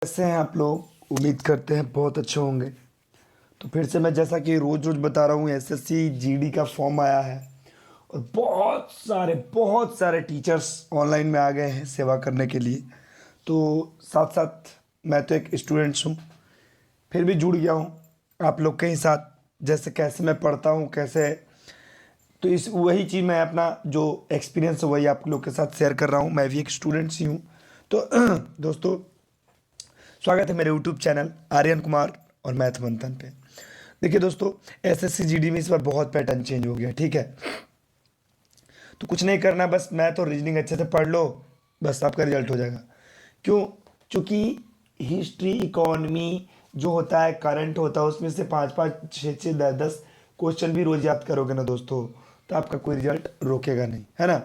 कैसे हैं आप लोग? उम्मीद करते हैं बहुत अच्छे होंगे। तो फिर से मैं जैसा कि रोज़ रोज़ बता रहा हूँ, एसएससी जीडी का फॉर्म आया है और बहुत सारे टीचर्स ऑनलाइन में आ गए हैं सेवा करने के लिए। तो साथ साथ मैं तो एक स्टूडेंट्स हूँ, फिर भी जुड़ गया हूँ आप लोग के ही साथ। जैसे कैसे मैं पढ़ता हूँ, कैसे, तो इस वही चीज़ मैं अपना जो एक्सपीरियंस है वही आप लोग के साथ शेयर कर रहा हूँ। मैं भी एक स्टूडेंट्स ही हूँ। तो दोस्तों, स्वागत है मेरे यूट्यूब चैनल आर्यन कुमार और मैथ मंथन पे। देखिए दोस्तों, एसएससी जीडी में इस बार बहुत पैटर्न चेंज हो गया, ठीक है। तो कुछ नहीं करना, बस मैथ और रीजनिंग अच्छे से पढ़ लो, बस आपका रिजल्ट हो जाएगा। क्यों? क्योंकि हिस्ट्री, इकोनॉमी जो होता है, करंट होता है, उसमें से 5-5, 6-6, 10-10 क्वेश्चन भी रोज याद करोगे ना दोस्तों, तो आपका कोई रिजल्ट रोकेगा नहीं, है ना।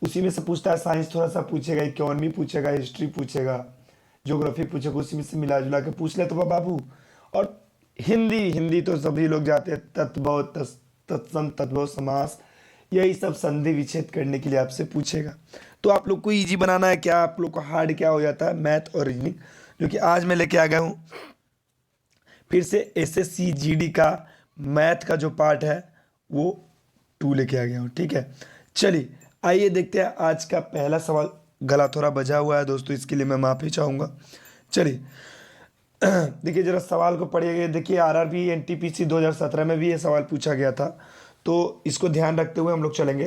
उसी में से पूछता है, साइंस थोड़ा सा पूछेगा, इकोनॉमी पूछेगा, हिस्ट्री पूछेगा, ज्योग्राफी पूछेगा, उसी में से मिला जुला के पूछ ले तो बाबू। और हिंदी हिंदी तो सभी लोग जाते हैं, तत्व तत्सम तत्व समास, यही सब संधि विच्छेद करने के लिए आपसे पूछेगा। तो आप लोग को इजी बनाना है क्या, आप लोग को हार्ड क्या हो जाता है, मैथ और रीजनिंग, जो कि आज मैं लेके आ गया हूँ फिर से एसएससी जीडी का मैथ का जो पार्ट है वो 2 लेके आ गया हूँ, ठीक है। चलिए आइए देखते हैं आज का पहला सवाल। गला थोड़ा बजा हुआ है दोस्तों, इसके लिए मैं माफ़ी चाहूँगा। चलिए देखिए जरा सवाल को पढ़िएगा। देखिए आरआरबी एनटीपीसी 2017 में भी ये सवाल पूछा गया था, तो इसको ध्यान रखते हुए हम लोग चलेंगे।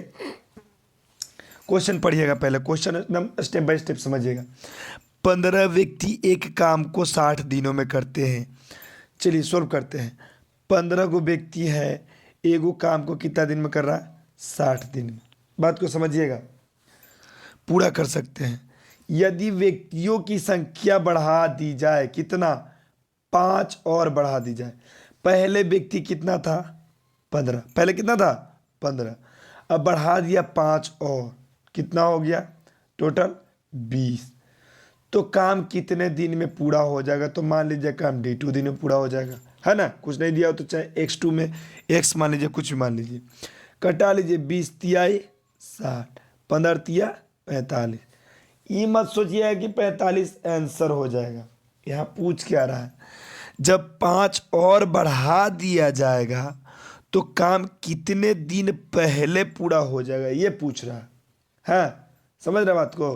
क्वेश्चन पढ़िएगा, पहले क्वेश्चन एकदम स्टेप बाय स्टेप समझिएगा। 15 व्यक्ति एक काम को 60 दिनों में करते हैं। चलिए सॉल्व करते हैं। 15 गो व्यक्ति है, एगो काम को कितना दिन में कर रहा है? 60 दिन में। बात को समझिएगा, पूरा कर सकते हैं। यदि व्यक्तियों की संख्या बढ़ा दी जाए, कितना? 5 और बढ़ा दी जाए। पहले व्यक्ति कितना था? 15। पहले कितना था? 15। अब बढ़ा दिया 5 और, कितना हो गया टोटल? 20। तो काम कितने दिन में पूरा हो जाएगा? तो मान लीजिए काम D2 दिन में पूरा हो जाएगा, है ना। कुछ नहीं दिया हो तो चाहे X2 में X मान लीजिए, कुछ भी मान लीजिए, कटा लीजिए। 20 तियाई 60, 15 तिया 45। ये मत सोचिए कि 45 आंसर हो जाएगा। यहाँ पूछ क्या रहा है? जब 5 और बढ़ा दिया जाएगा तो काम कितने दिन पहले पूरा हो जाएगा, ये पूछ रहा है। समझ रहे बात को?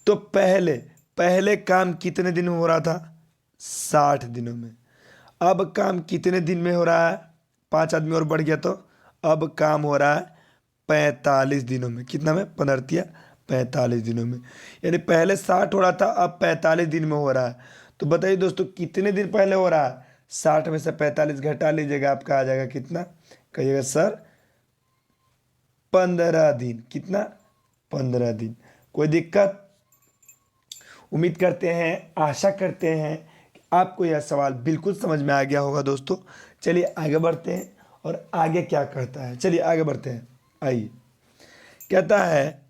तो पहले पहले काम कितने दिन में हो रहा था? 60 दिनों में। अब काम कितने दिन में हो रहा है? 5 आदमी और बढ़ गया तो अब काम हो रहा है 45 दिनों में। कितना में? 15 45 दिनों में। यानी पहले 60 हो रहा था, अब 45 दिन में हो रहा है। तो बताइए दोस्तों कितने दिन पहले हो रहा है? 60 में से 45 घटा लीजिएगा, आपका आ जाएगा कितना? कहिएगा सर 15 दिन। कितना? 15 दिन। कोई दिक्कत? उम्मीद करते हैं, आशा करते हैं कि आपको यह सवाल बिल्कुल समझ में आ गया होगा दोस्तों। चलिए आगे बढ़ते हैं और आगे क्या कहता है, चलिए आगे बढ़ते हैं। आइए, कहता है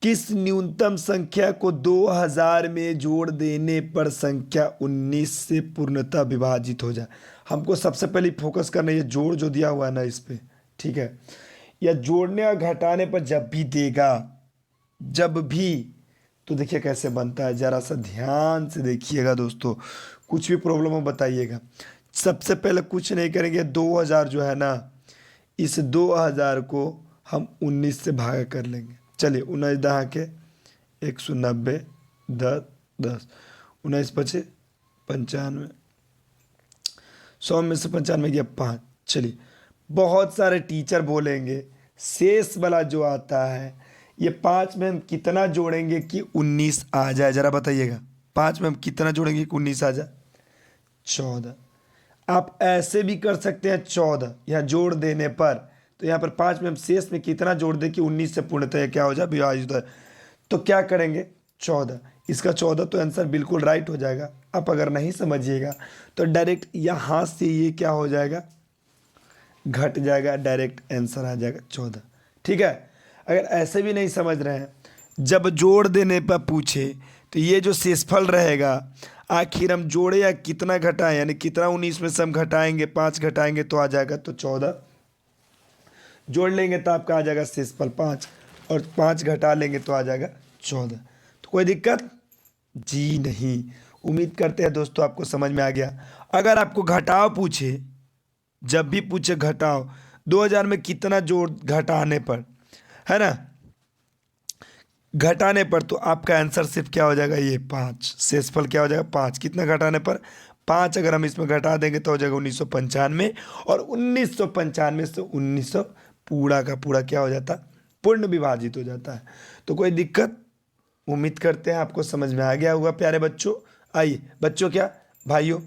किस न्यूनतम संख्या को 2000 में जोड़ देने पर संख्या 19 से पूर्णतः विभाजित हो जाए। हमको सबसे पहले फोकस करना है ये जोड़ जो दिया हुआ है ना इस पे, ठीक है। या जोड़ने और घटाने पर जब भी देगा, जब भी, तो देखिए कैसे बनता है, जरा सा ध्यान से देखिएगा दोस्तों। कुछ भी प्रॉब्लम हो बताइएगा। सबसे पहले कुछ नहीं करेंगे, 2000 जो है ना, इस 2000 को हम 19 से भागा कर लेंगे। चलिए 19 दहा के 190, 10 10, 19 पचे 95, 100 में से 95 गया 5। चलिए बहुत सारे टीचर बोलेंगे शेष वाला जो आता है, ये 5 में हम कितना जोड़ेंगे कि 19 आ जाए? जरा बताइएगा, 5 में हम कितना जोड़ेंगे कि 19 आ जाए? 14। आप ऐसे भी कर सकते हैं 14 यहाँ जोड़ देने पर। तो यहाँ पर 5 में हम शेष में कितना जोड़ दें कि 19 से पूर्णतः क्या हो जाए? विभाजित हो जाए। तो क्या करेंगे? 14। इसका 14 तो आंसर बिल्कुल राइट हो जाएगा। आप अगर नहीं समझिएगा तो डायरेक्ट यहाँ से ये क्या हो जाएगा? घट जाएगा, डायरेक्ट आंसर आ जाएगा 14, ठीक है। अगर ऐसे भी नहीं समझ रहे हैं, जब जोड़ देने पर पूछे तो ये जो शेषफल रहेगा, आखिर हम जोड़े या कितना घटाएं, यानी कितना 19 में से हम घटाएंगे, 5 घटाएंगे तो आ जाएगा तो 14। जोड़ लेंगे तो आपका आ जाएगा शेषफल 5, और 5 घटा लेंगे तो आ जाएगा 14। तो कोई दिक्कत? जी नहीं। उम्मीद करते हैं दोस्तों आपको समझ में आ गया। अगर आपको घटाव पूछे, जब भी पूछे घटाओ 2000 में कितना जोड़ घटाने पर, है ना, घटाने पर, तो आपका आंसर सिर्फ क्या हो जाएगा, ये 5। शेषफल क्या हो जाएगा, 5। कितना घटाने पर, 5। अगर हम इसमें घटा देंगे तो हो जाएगा 1995। और 1995 से 1900 पूरा का पूरा क्या हो जाता, पूर्ण विभाजित हो जाता है। तो कोई दिक्कत, उम्मीद करते हैं आपको समझ में आ गया होगा प्यारे बच्चों। आइए बच्चों, क्या भाइयों,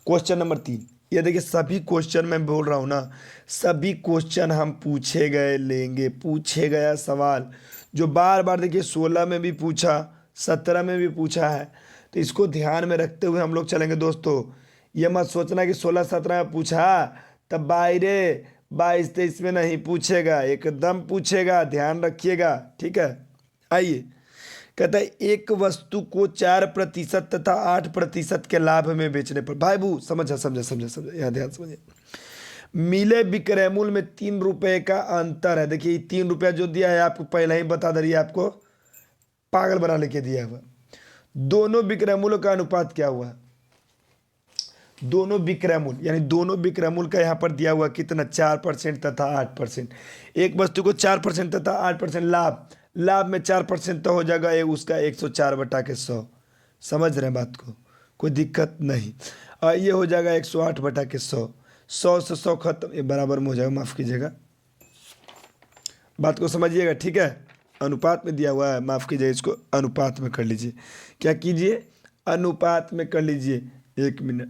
क्वेश्चन नंबर 3। ये देखिए, सभी क्वेश्चन मैं बोल रहा हूँ ना, सभी क्वेश्चन हम पूछे गए लेंगे, पूछे गया सवाल जो बार बार, देखिए 16 में भी पूछा, 17 में भी पूछा है। तो इसको ध्यान में रखते हुए हम लोग चलेंगे दोस्तों। ये मत सोचना कि 16-17 में पूछा तब बाहरे 22-23 में नहीं पूछेगा, एकदम पूछेगा, ध्यान रखिएगा, ठीक है। आइए, कहता है एक वस्तु को 4% तथा 8% के लाभ में बेचने पर, भाई बू समझा समझा समझा समझा, यहाँ ध्यान समझिए। मिले विक्रय मूल्य में 3 रुपए का अंतर है। देखिए 3 रुपया जो दिया है आपको पहले ही बता दे रही है, आपको पागल बना लेके दिया हुआ। दोनों विक्रय मूल्य का अनुपात क्या हुआ, दोनों विक्रय मूल्य, यानी दोनों विक्रय मूल्य का यहाँ पर दिया हुआ कितना, 4% तथा 8%। एक वस्तु को 4% तथा 8% लाभ, लाभ में 4% तो हो जाएगा ये उसका 104/100। समझ रहे हैं बात को, कोई दिक्कत नहीं। और ये हो जाएगा 108/100। 100 से 100 खत्म, ये बराबर में हो जाएगा, माफ़ कीजिएगा, बात को समझिएगा, ठीक है। अनुपात में दिया हुआ है, माफ़ कीजिए, इसको अनुपात में कर लीजिए। क्या कीजिए, अनुपात में कर लीजिए। 1 मिनट,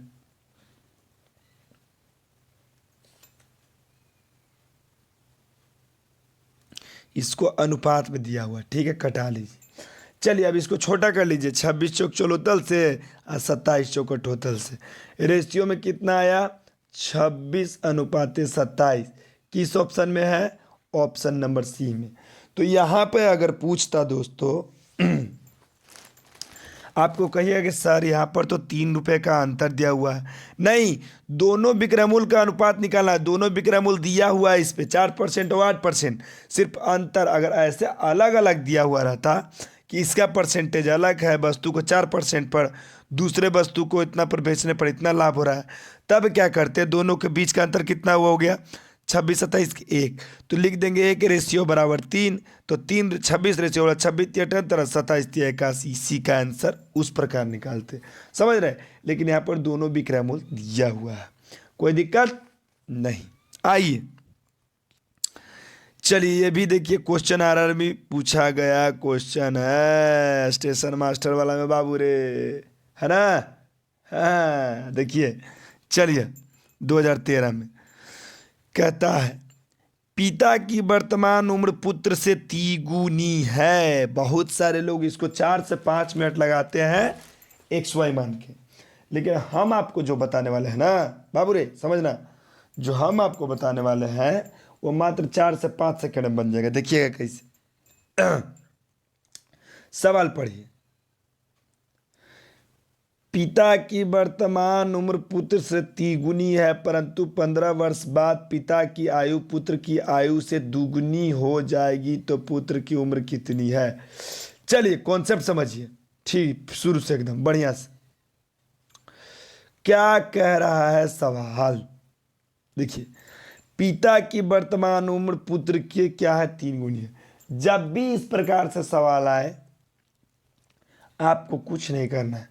इसको अनुपात में दिया हुआ है, ठीक है, कटा लीजिए। चलिए अब इसको छोटा कर लीजिए, 26 चौक चौलोतल से और 27 चौकट होतल से। रेशियो में कितना आया, 26:27। किस ऑप्शन में है, ऑप्शन नंबर सी में। तो यहाँ पे अगर पूछता दोस्तों, आपको कहिएगा कि सर यहाँ पर तो 3 रुपए का अंतर दिया हुआ है, नहीं, दोनों विक्रय मूल्य का अनुपात निकालना है। दोनों विक्रय मूल्य दिया हुआ है इस पे 4% और 8%, सिर्फ अंतर अगर ऐसे अलग अलग दिया हुआ रहता कि इसका परसेंटेज अलग है, वस्तु को 4% पर, दूसरे वस्तु को इतना पर बेचने पर इतना लाभ हो रहा है, तब क्या करते, दोनों के बीच का अंतर कितना हुआ, हो गया 26-27 1, तो लिख देंगे 1:3। तो 3 26 रेशियो वाला 26-73 27-81, इसी का आंसर उस प्रकार निकालते, समझ रहे। लेकिन यहाँ पर दोनों विक्रय मूल्य दिया हुआ है, कोई दिक्कत नहीं। आइए चलिए, ये भी देखिए क्वेश्चन आरआर में पूछा गया क्वेश्चन है, स्टेशन मास्टर वाला में बाबू रे, है ना। हाँ देखिए, चलिए 2013 में कहता है पिता की वर्तमान उम्र पुत्र से तिगुनी है। बहुत सारे लोग इसको 4 से 5 मिनट लगाते हैं XY मान के, लेकिन हम आपको जो बताने वाले हैं ना बाबू रे, समझना, जो हम आपको बताने वाले हैं वो मात्र 4 से 5 सेकंड में बन जाएगा। देखिएगा कैसे, सवाल पढ़िए। पिता की वर्तमान उम्र पुत्र से तिगुनी है, परंतु 15 वर्ष बाद पिता की आयु पुत्र की आयु से दुगुनी हो जाएगी, तो पुत्र की उम्र कितनी है। चलिए कॉन्सेप्ट समझिए, ठीक, शुरू से एकदम बढ़िया से। क्या कह रहा है सवाल, देखिए, पिता की वर्तमान उम्र पुत्र की क्या है, 3 गुनी है। जब भी इस प्रकार से सवाल आए, आपको कुछ नहीं करना है,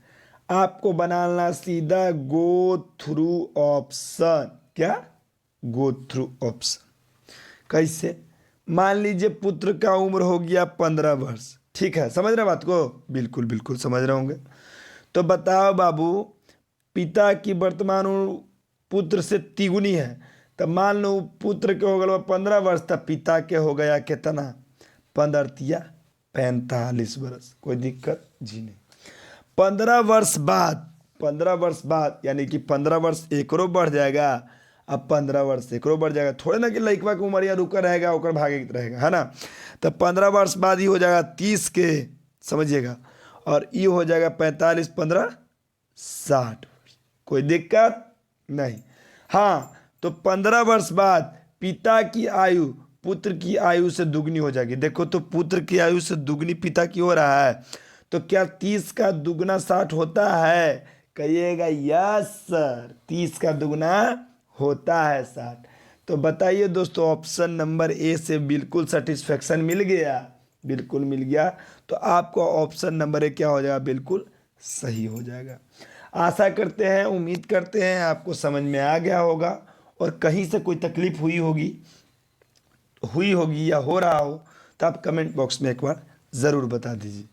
आपको बनाना सीधा गो थ्रू ऑप्शन। क्या, गो थ्रू ऑप्शन। कैसे, मान लीजिए पुत्र का उम्र हो गया 15 वर्ष, ठीक है, समझ रहे बात को, बिल्कुल बिल्कुल समझ रहे होंगे। तो बताओ बाबू, पिता की वर्तमान उम्र पुत्र से तिगुनी है, तब मान लो पुत्र के हो गया 15 वर्ष, तब पिता के हो गया कितना, 15-45 वर्ष। कोई दिक्कत जी नहीं। 15 वर्ष बाद यानी कि 15 वर्ष एकरो बढ़ जाएगा, अब 15 वर्ष एकरो बढ़ जाएगा, थोड़े ना कि लड़कवा की उम्र रुका रहेगा ओकर भागे रहेगा, है ना। तो 15 वर्ष बाद ही हो जाएगा 30 के, समझिएगा, और ये हो जाएगा 45, 15, 60 वर्ष। कोई दिक्कत नहीं। हाँ, तो 15 वर्ष बाद पिता की आयु पुत्र की आयु से दुगनी हो जाएगी। देखो तो पुत्र की आयु से दुगनी पिता की हो रहा है, तो क्या 30 का दुगना 60 होता है? कहिएगा यस सर, 30 का दुगना होता है 60। तो बताइए दोस्तों, ऑप्शन नंबर ए से बिल्कुल सेटिस्फेक्शन मिल गया? बिल्कुल मिल गया। तो आपको ऑप्शन नंबर ए क्या हो जाएगा? बिल्कुल सही हो जाएगा। आशा करते हैं, उम्मीद करते हैं आपको समझ में आ गया होगा, और कहीं से कोई तकलीफ हुई होगी या हो रहा हो तो आप कमेंट बॉक्स में एक बार ज़रूर बता दीजिए।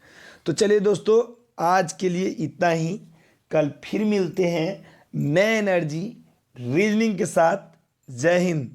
तो चलिए दोस्तों, आज के लिए इतना ही। कल फिर मिलते हैं नए एनर्जी रीजनिंग के साथ। जय हिंद।